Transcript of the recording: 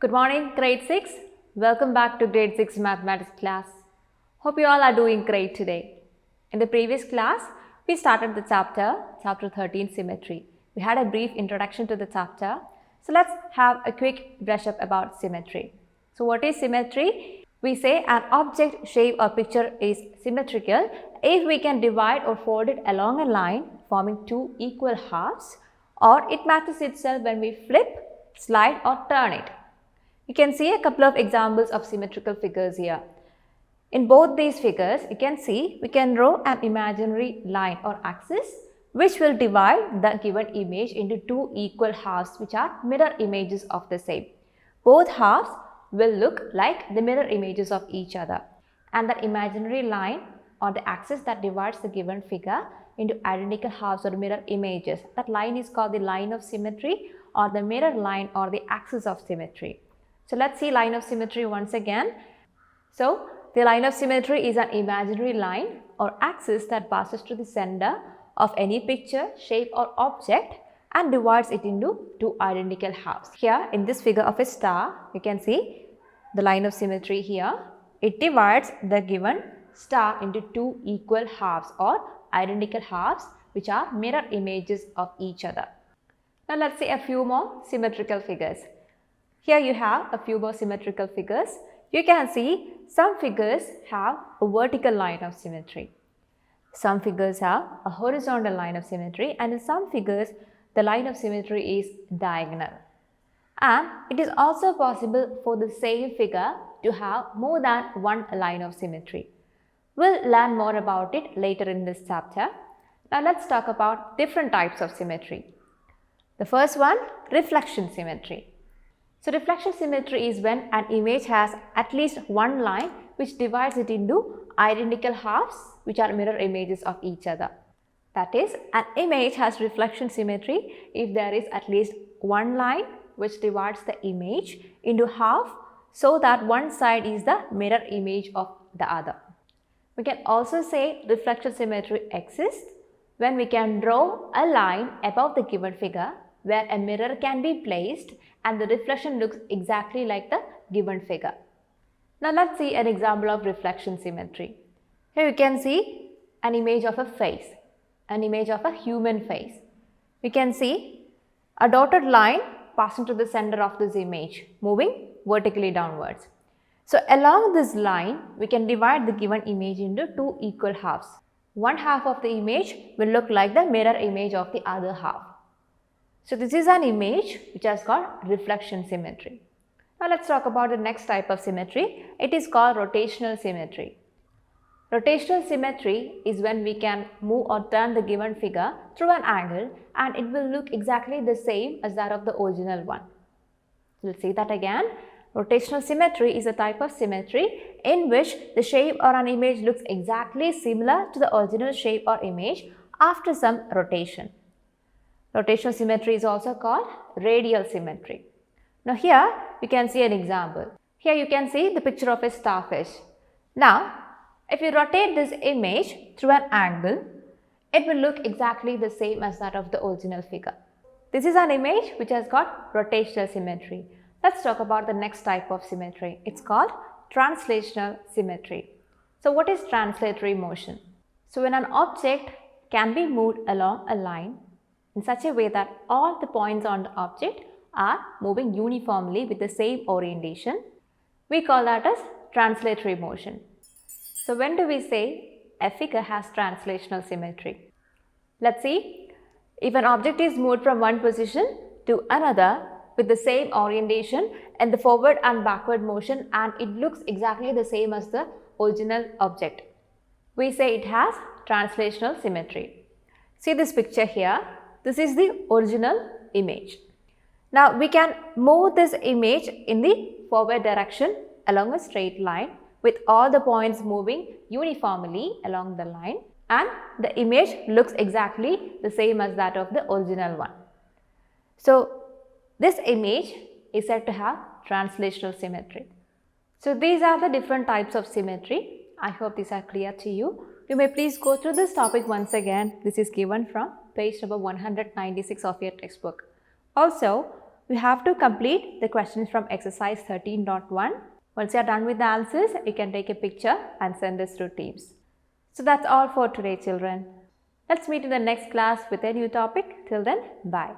Good morning, grade 6. Welcome back to grade 6 mathematics class. Hope you all are doing great today. In the previous class, we started the chapter 13 symmetry. We had a brief introduction to the chapter. So let's have a quick brush up about symmetry. So what is symmetry? We say an object, shape or picture is symmetrical if we can divide or fold it along a line forming two equal halves, or it matches itself when we flip, slide or turn it. You can see a couple of examples of symmetrical figures here. In both these figures, you can see we can draw an imaginary line or axis which will divide the given image into two equal halves which are mirror images of the same. Both halves will look like the mirror images of each other, and the imaginary line or the axis that divides the given figure into identical halves or mirror images, that line is called the line of symmetry or the mirror line or the axis of symmetry. So let's see line of symmetry once again. So the line of symmetry is an imaginary line or axis that passes to the center of any picture, shape or object and divides it into two identical halves. Here in this figure of a star, you can see the line of symmetry here. It divides the given star into two equal halves or identical halves which are mirror images of each other. Now let's see a few more symmetrical figures. Here you have a few more symmetrical figures. You can see some figures have a vertical line of symmetry. Some figures have a horizontal line of symmetry, and in some figures the line of symmetry is diagonal. And it is also possible for the same figure to have more than one line of symmetry. We'll learn more about it later in this chapter. Now let's talk about different types of symmetry. The first one, reflection symmetry. So reflection symmetry is when an image has at least one line which divides it into identical halves which are mirror images of each other. That is, an image has reflection symmetry if there is at least one line which divides the image into half so that one side is the mirror image of the other. We can also say reflection symmetry exists when we can draw a line above the given figure where a mirror can be placed and the reflection looks exactly like the given figure. Now let's see an example of reflection symmetry. Here you can see an image of a face, an image of a human face. You can see a dotted line passing to the center of this image, moving vertically downwards. So along this line, we can divide the given image into two equal halves. One half of the image will look like the mirror image of the other half. So this is an image which has got reflection symmetry. Now let's talk about the next type of symmetry. It is called rotational symmetry. Rotational symmetry is when we can move or turn the given figure through an angle and it will look exactly the same as that of the original one. We'll see that again. Rotational symmetry is a type of symmetry in which the shape or an image looks exactly similar to the original shape or image after some rotation. Rotational symmetry is also called radial symmetry. Now here you can see an example. Here you can see the picture of a starfish. Now if you rotate this image through an angle, it will look exactly the same as that of the original figure. This is an image which has got rotational symmetry. Let's talk about the next type of symmetry. It's called translational symmetry. So what is translatory motion? So when an object can be moved along a line in such a way that all the points on the object are moving uniformly with the same orientation, we call that as translatory motion. So when do we say a figure has translational symmetry? Let's see, if an object is moved from one position to another with the same orientation and the forward and backward motion and it looks exactly the same as the original object, we say it has translational symmetry. See this picture here. This is the original image. Now we can move this image in the forward direction along a straight line with all the points moving uniformly along the line and the image looks exactly the same as that of the original one. So this image is said to have translational symmetry. So these are the different types of symmetry. I hope these are clear to you. You may please go through this topic once again. This is given from page number 196 of your textbook. Also, You have to complete the questions from exercise 13.1. Once you are done with the answers, you can take a picture and send this to Teams. So that's all for today, children. Let's meet in the next class with a new topic. Till then, bye.